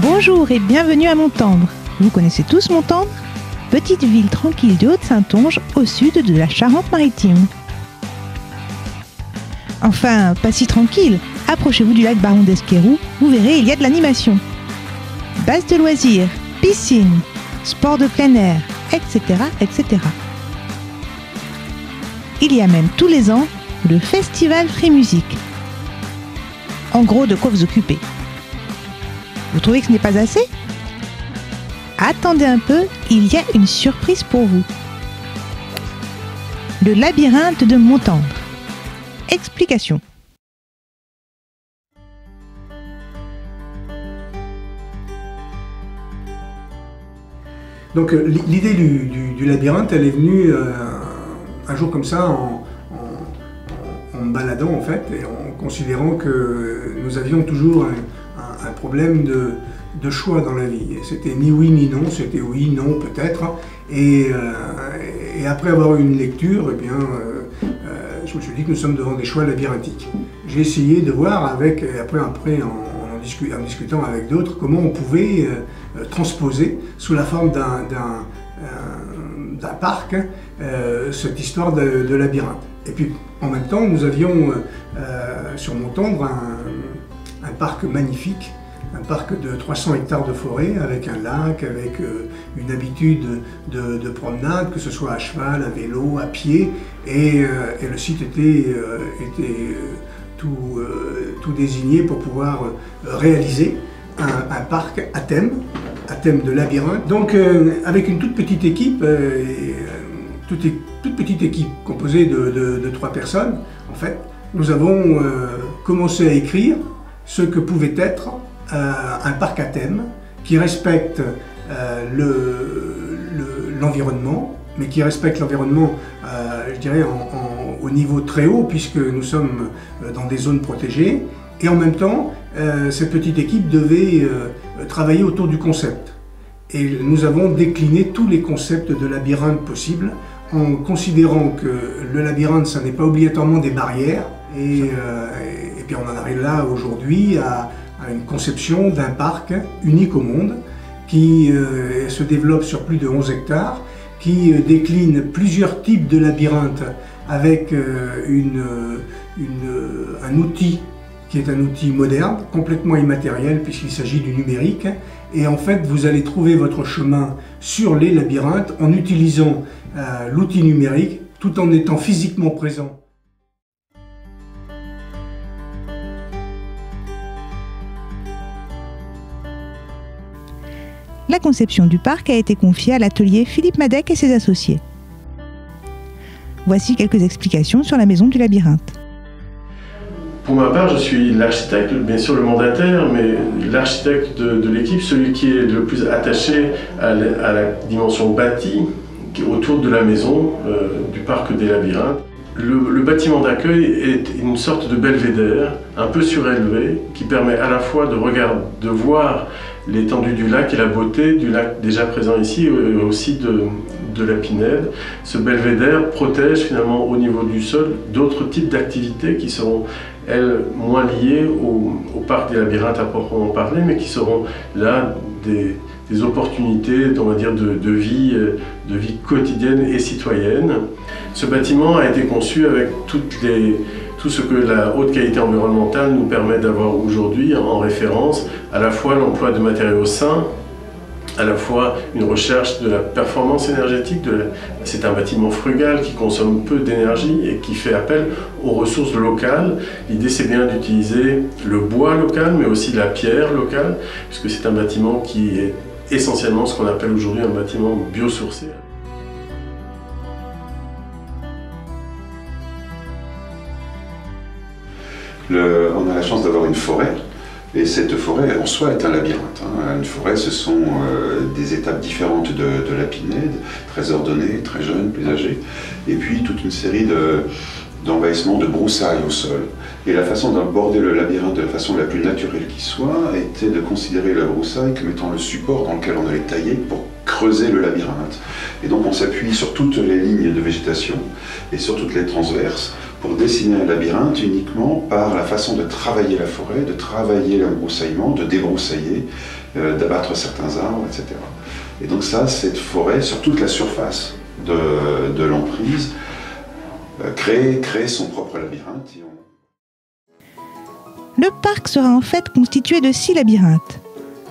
Bonjour et bienvenue à Montendre. Vous connaissez tous Montendre? Petite ville tranquille de Haute-Saintonge au sud de la Charente-Maritime. Enfin, pas si tranquille. Approchez-vous du lac Baron d'Esquerroux, vous verrez, il y a de l'animation. Base de loisirs, piscine, sport de plein air, etc., etc. Il y a même tous les ans le festival Free Music. En gros, de quoi vous occuper. Vous trouvez que ce n'est pas assez? Attendez un peu, il y a une surprise pour vous. Le labyrinthe de Montendre. Explication. Donc l'idée du labyrinthe, elle est venue un jour comme ça en me baladant en fait, et en considérant que nous avions toujours un problème de choix dans la vie. C'était ni oui ni non, c'était oui, non peut-être. Et après avoir eu une lecture, eh bien, je me suis dit que nous sommes devant des choix labyrinthiques. J'ai essayé de voir après en discutant avec d'autres, comment on pouvait transposer sous la forme d'un parc cette histoire de labyrinthe. Et puis en même temps, nous avions sur Montendre un parc magnifique, un parc de 300 hectares de forêt avec un lac, avec une habitude de promenade, que ce soit à cheval, à vélo, à pied, et le site était tout désigné pour pouvoir réaliser un parc à thème de labyrinthe. Donc avec une toute petite équipe, toute petite équipe composée de 3 personnes, en fait, nous avons commencé à écrire ce que pouvait être un parc à thème qui respecte l'environnement, mais qui respecte l'environnement, je dirais, au niveau très haut, puisque nous sommes dans des zones protégées. Et en même temps, cette petite équipe devait travailler autour du concept. Et nous avons décliné tous les concepts de labyrinthe possibles, en considérant que le labyrinthe, ça n'est pas obligatoirement des barrières. Et puis on en arrive là aujourd'hui à une conception d'un parc unique au monde, qui se développe sur plus de 11 hectares, qui décline plusieurs types de labyrinthes avec un outil qui est un outil moderne, complètement immatériel puisqu'il s'agit du numérique. Et en fait, vous allez trouver votre chemin sur les labyrinthes en utilisant l'outil numérique tout en étant physiquement présent. La conception du parc a été confiée à l'atelier Philippe Madec et ses associés. Voici quelques explications sur la maison du labyrinthe. Pour ma part, je suis l'architecte, bien sûr le mandataire, mais l'architecte de l'équipe, celui qui est le plus attaché à la dimension bâtie autour de la maison du parc des labyrinthes. Le bâtiment d'accueil est une sorte de belvédère, un peu surélevé, qui permet à la fois de voir l'étendue du lac et la beauté du lac déjà présent ici, et aussi de la Pinède. Ce belvédère protège finalement au niveau du sol d'autres types d'activités qui seront, elles, moins liées au parc des labyrinthes à proprement parler, mais qui seront là des opportunités, on va dire, de vie quotidienne et citoyenne. Ce bâtiment a été conçu avec tout ce que la haute qualité environnementale nous permet d'avoir aujourd'hui en référence, à la fois l'emploi de matériaux sains, à la fois une recherche de la performance énergétique. C'est un bâtiment frugal qui consomme peu d'énergie et qui fait appel aux ressources locales. L'idée, c'est bien d'utiliser le bois local, mais aussi la pierre locale, puisque c'est un bâtiment qui est essentiellement ce qu'on appelle aujourd'hui un bâtiment biosourcé. On a la chance d'avoir une forêt, et cette forêt en soi est un labyrinthe. Une forêt, ce sont des étapes différentes de la Pinède, très ordonnées, très jeunes, plus âgées, et puis toute une série d'envahissements de broussailles au sol. Et la façon d'aborder le labyrinthe de la façon la plus naturelle qui soit était de considérer la broussaille comme étant le support dans lequel on allait tailler pour creuser le labyrinthe. Et donc on s'appuie sur toutes les lignes de végétation et sur toutes les transverses pour dessiner un labyrinthe uniquement par la façon de travailler la forêt, de travailler l'embroussaillement, de débroussailler d'abattre certains arbres, etc. Et donc ça, cette forêt, sur toute la surface de l'emprise, crée son propre labyrinthe. Le parc sera en fait constitué de 6 labyrinthes.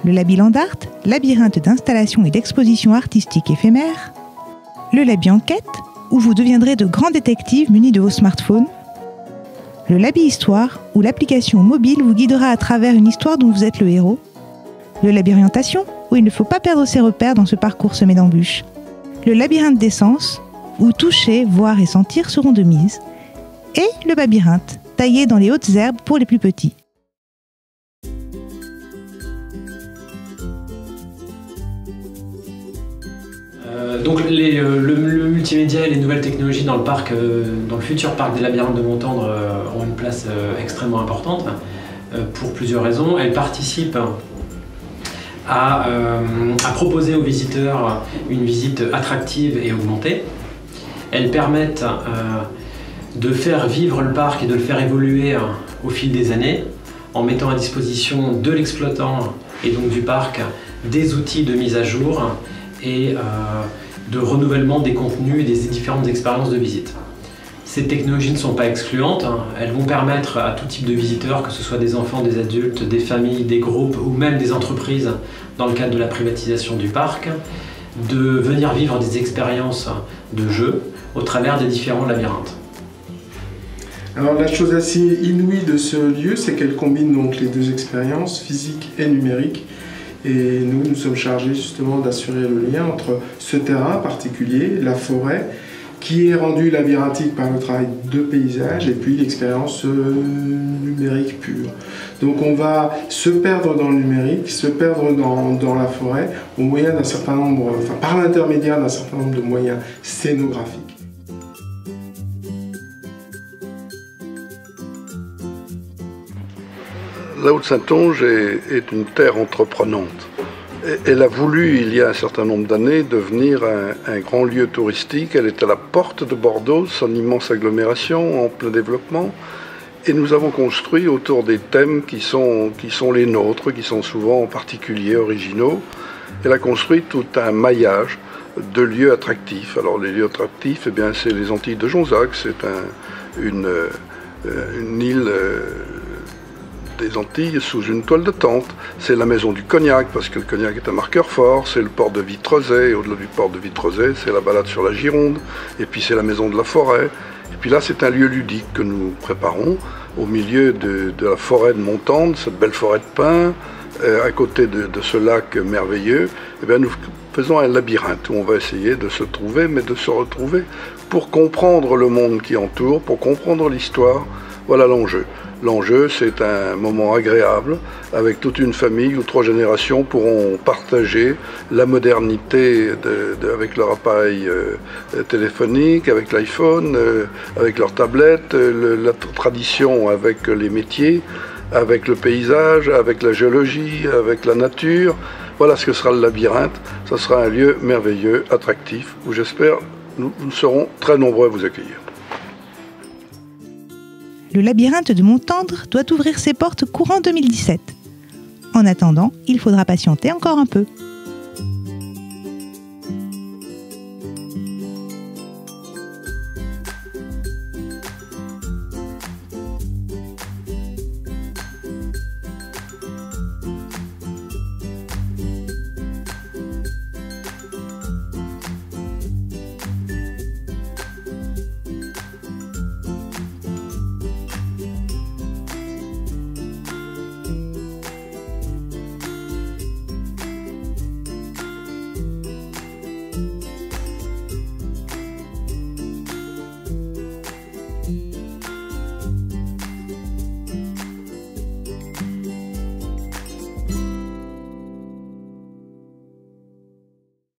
Le Labyland Art, labyrinthe d'installation et d'exposition artistique éphémère. Le Laby Enquête, où vous deviendrez de grands détectives munis de vos smartphones. Le Laby Histoire, où l'application mobile vous guidera à travers une histoire dont vous êtes le héros. Le Laby Orientation, où il ne faut pas perdre ses repères dans ce parcours semé d'embûches. Le Labyrinthe des Sens, où toucher, voir et sentir seront de mise. Et le Babyrinthe, taillé dans les hautes herbes pour les plus petits. Donc le multimédia et les nouvelles technologies dans le parc, dans le futur parc des labyrinthes de Montendre ont une place extrêmement importante pour plusieurs raisons. Elles participent à proposer aux visiteurs une visite attractive et augmentée. Elles permettent de faire vivre le parc et de le faire évoluer au fil des années en mettant à disposition de l'exploitant et donc du parc des outils de mise à jour et de renouvellement des contenus et des différentes expériences de visite. Ces technologies ne sont pas excluantes, elles vont permettre à tout type de visiteurs, que ce soit des enfants, des adultes, des familles, des groupes ou même des entreprises dans le cadre de la privatisation du parc, de venir vivre des expériences de jeu au travers des différents labyrinthes. Alors la chose assez inouïe de ce lieu, c'est qu'elle combine donc les deux expériences, physique et numérique. Et nous sommes chargés justement d'assurer le lien entre ce terrain particulier, la forêt, qui est rendue labyrinthique par le travail de paysage, et puis l'expérience numérique pure. Donc on va se perdre dans le numérique, se perdre dans la forêt, au moyen d'un certain nombre, enfin par l'intermédiaire d'un certain nombre de moyens scénographiques. La Haute-Saintonge est une terre entreprenante. Elle a voulu, il y a un certain nombre d'années, devenir un grand lieu touristique. Elle est à la porte de Bordeaux, son immense agglomération en plein développement. Et nous avons construit autour des thèmes qui sont les nôtres, qui sont souvent particuliers, originaux. Elle a construit tout un maillage de lieux attractifs. Alors les lieux attractifs, eh bien, c'est les Antilles de Jonzac, c'est une île des Antilles sous une toile de tente. C'est la maison du cognac, parce que le cognac est un marqueur fort. C'est le port de Vitrezay, et au-delà du port de Vitrezay, c'est la balade sur la Gironde. Et puis c'est la maison de la forêt. Et puis là, c'est un lieu ludique que nous préparons au milieu de la forêt de Montendre, cette belle forêt de pins, à côté de ce lac merveilleux. Eh bien, nous faisons un labyrinthe où on va essayer de se trouver, mais de se retrouver pour comprendre le monde qui entoure, pour comprendre l'histoire. Voilà l'enjeu. L'enjeu, c'est un moment agréable avec toute une famille où 3 générations pourront partager la modernité avec leur appareil téléphonique, avec l'iPhone, avec leur tablette, la tradition avec les métiers, avec le paysage, avec la géologie, avec la nature. Voilà ce que sera le labyrinthe. Ça sera un lieu merveilleux, attractif, où j'espère nous serons très nombreux à vous accueillir. Le labyrinthe de Montendre doit ouvrir ses portes courant 2017. En attendant, il faudra patienter encore un peu.